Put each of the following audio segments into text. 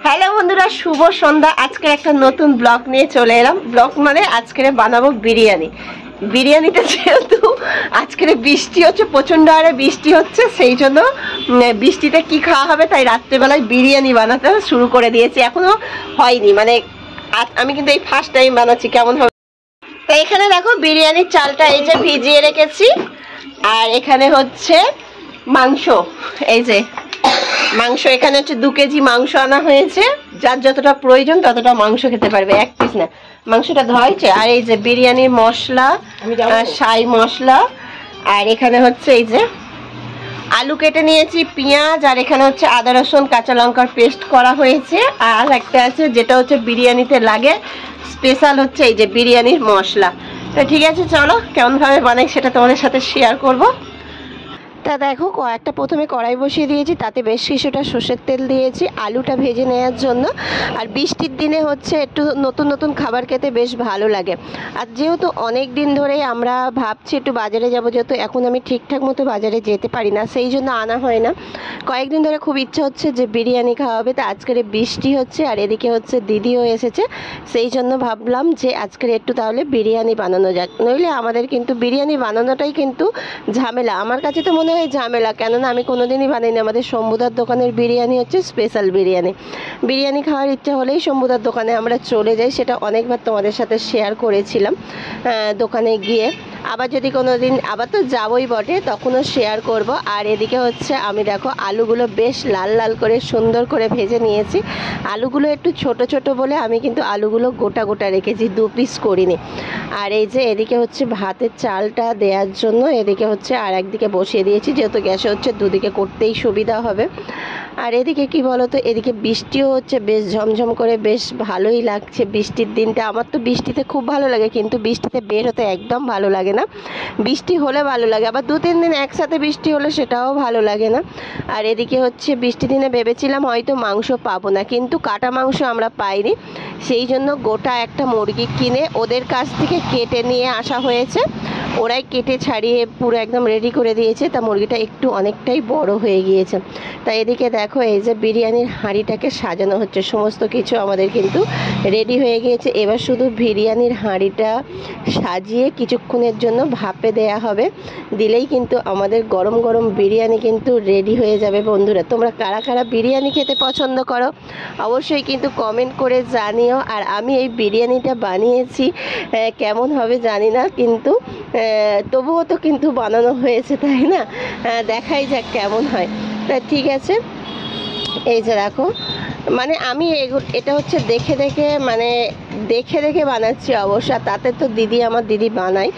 Hello বন্ধুরা, শুভ সন্ধ্যা। আজকে একটা নতুন ব্লগ নিয়ে চলে এলাম। ব্লগ মানে আজকে বানাবো বিরিয়ানি। বিরিয়ানিটা যেহেতু আজকে বৃষ্টি হচ্ছে, প্রচন্ড হারে বৃষ্টি হচ্ছে, সেই জন্য বৃষ্টিতে কি খাওয়া হবে তাই রাত্রেবেলায় বিরিয়ানি বানাতে শুরু করে দিয়েছি। এখনো হয়নি, মানে আমি কিন্তু এই ফার্স্ট টাইম বানাচ্ছি, কেমন হবে। তো এখানে দেখো বিরিয়ানির চালটা এই যে ভিজিয়ে রেখেছি, আর এখানে হচ্ছে মাংস। এই যে মাংস, এখানে হচ্ছে 2 কেজি মাংস আনা হয়েছে। যার যতটা প্রয়োজন ততটা মাংস খেতে পারবে, 1 পিস না। মাংসটা ধোয়া হয়েছে। আর এই যে বিরিয়ানির মশলা, শাই মশলা, আর এখানে হচ্ছে এই যে আলু কেটে নিয়েছি, পেঁয়াজ, আর এখানে হচ্ছে আদা রসুন কাঁচা লঙ্কার পেস্ট করা হয়েছে। আর একটা আছে যেটা হচ্ছে বিরিয়ানিতে লাগে স্পেশাল, হচ্ছে এই যে বিরিয়ানির মশলা। তো ঠিক আছে, চলো কেমনভাবে বানাই সেটা তোমাদের সাথে শেয়ার করব। তা দেখো, একটা প্রথমে কড়াই বসিয়ে দিয়েছি, তাতে বেশ কিছুটা সর্ষের তেল দিয়েছি আলুটা ভেজে নেওয়ার জন্য। আর বৃষ্টির দিনে হচ্ছে একটু নতুন নতুন খাবার খেতে বেশ ভালো লাগে। আর যেহেতু অনেক দিন ধরেই আমরা ভাবছি একটু বাজারে যাব, যেহেতু এখন আমি ঠিকঠাক মতো বাজারে যেতে পারি না, সেই জন্য আনা হয় না। কয়েকদিন ধরে খুব ইচ্ছা হচ্ছে যে বিরিয়ানি খাওয়া হবে। তা আজকের বৃষ্টি হচ্ছে, আর এদিকে হচ্ছে দিদিও এসেছে, সেই জন্য ভাবলাম যে আজকের একটু তাহলে বিরিয়ানি বানানো যাক। নইলে আমাদের কিন্তু বিরিয়ানি বানানোটাই কিন্তু ঝামেলা। আমার কাছে তো মনে হয় ঝামেলা, কেননা আমি কোনোদিনই বানাইনি। আমাদের শম্ভুদার দোকানের বিরিয়ানি হচ্ছে স্পেশাল বিরিয়ানি। বিরিয়ানি খাওয়ার ইচ্ছা হলেই শম্ভুদার দোকানে আমরা চলে যাই, সেটা অনেকবার তোমাদের সাথে শেয়ার করেছিলাম দোকানে গিয়ে। আবার যদি কোনো দিন আবার তো যাবই বটে, তখনও শেয়ার করব। আর এদিকে হচ্ছে আমি দেখো আলুগুলো বেশ লাল লাল করে সুন্দর করে ভেজে নিয়েছি। আলুগুলো একটু ছোট ছোট বলে আমি কিন্তু আলুগুলো গোটা গোটা রেখেছি, 2 পিস করিনি। আর এই যে এদিকে হচ্ছে ভাতের চালটা দেওয়ার জন্য এদিকে হচ্ছে আর একদিকে বসিয়ে দিয়েছি, যেহেতু গ্যাসে হচ্ছে দুদিকে করতেই সুবিধা হবে। আর এদিকে কি বলতো, এদিকে বৃষ্টিও হচ্ছে বেশ ঝমঝম করে, বেশ ভালোই লাগছে বৃষ্টির দিনটা। আমার তো বৃষ্টিতে খুব ভালো লাগে, কিন্তু বৃষ্টিতে বের হতে একদম ভালো লাগে না। বৃষ্টি হলে ভালো লাগে, আবার 2-3 দিন একসাথে বৃষ্টি হলে সেটাও ভালো লাগে না। আর এদিকে হচ্ছে বৃষ্টির দিনে ভেবেছিলাম হয়তো মাংস পাবো না, কিন্তু কাটা মাংস আমরা পাইনি। সেই জন্য গোটা একটা মুরগি কিনে ওদের কাছ থেকে কেটে নিয়ে আসা হয়েছে। ওরাই কেটে ছাড়িয়ে পুরো একদম রেডি করে দিয়েছে। তা মুরগিটা একটু অনেকটাই বড় হয়ে গিয়েছে। তাই এদিকে দেখো এই যে বিরিয়ানির হাঁড়িটাকে সাজানো হচ্ছে, সমস্ত কিছু আমাদের কিন্তু রেডি হয়ে গিয়েছে। এবার শুধু বিরিয়ানির হাঁড়িটা সাজিয়ে কিছুক্ষণের জন্য ভাপে দেয়া হবে, দিলেই কিন্তু আমাদের গরম গরম বিরিয়ানি কিন্তু রেডি হয়ে যাবে। বন্ধুরা, তোমরা কারা কারা বিরিয়ানি খেতে পছন্দ করো অবশ্যই কিন্তু কমেন্ট করে জানিও। আর আমি এই বিরিয়ানিটা বানিয়েছি, কেমন হবে জানি না, কিন্তু তবুও তো কিন্তু বানানো হয়েছে, তাই না? দেখাই যাক কেমন হয়। তা ঠিক আছে, এই যে দেখো, মানে আমি এটা হচ্ছে দেখে দেখে, মানে দেখে দেখে বানাচ্ছি অবশ্য। তাতে তো আমার দিদি বানায়,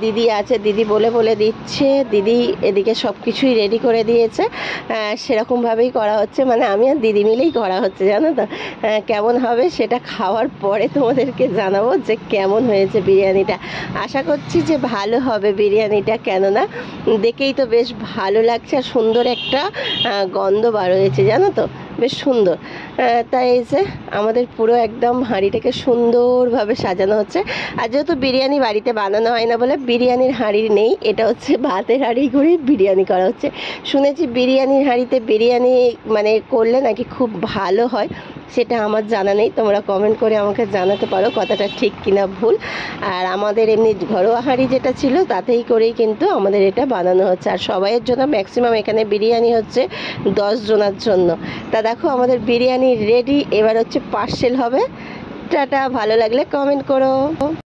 দিদি আছে, দিদি বলে বলে দিচ্ছে। দিদি এদিকে সব কিছুই রেডি করে দিয়েছে, সেরকমভাবেই করা হচ্ছে। মানে আমি আর দিদি মিলেই করা হচ্ছে, জানো তো। কেমন হবে সেটা খাওয়ার পরে তোমাদেরকে জানাবো যে কেমন হয়েছে বিরিয়ানিটা। আশা করছি যে ভালো হবে বিরিয়ানিটা, কেননা দেখেই তো বেশ ভালো লাগছে, আর সুন্দর একটা গন্ধ বার হয়েছে, জানো তো, বেশ সুন্দর। তাই এই যে আমাদের পুরো একদম হাঁড়িটাকে সুন্দরভাবে সাজানো হচ্ছে। আর যেহেতু বিরিয়ানি বাড়িতে বানানো হয় না বলে বিরিয়ানির হাঁড়ি নেই, এটা হচ্ছে ভাতের হাঁড়ি করে বিরিয়ানি করা হচ্ছে। শুনেছি বিরিয়ানির হাঁড়িতে বিরিয়ানি মানে করলে নাকি খুব ভালো হয়, সেটা আমার জানা নেই। তোমরা কমেন্ট করে আমাকে জানাতে পারো কথাটা ঠিক কিনা ভুল। আর আমাদের এমনি ঘরোয়া হাঁড়ি যেটা ছিল তাতেই করেই কিন্তু আমাদের এটা বানানো হচ্ছে। আর সবাইয়ের জন্য ম্যাক্সিমাম এখানে বিরিয়ানি হচ্ছে 10 জনের জন্য। তা দেখো আমাদের বিরিয়ানি রেডি, এবার হচ্ছে পার্সেল হবে। টাটা, ভালো লাগলে কমেন্ট করো।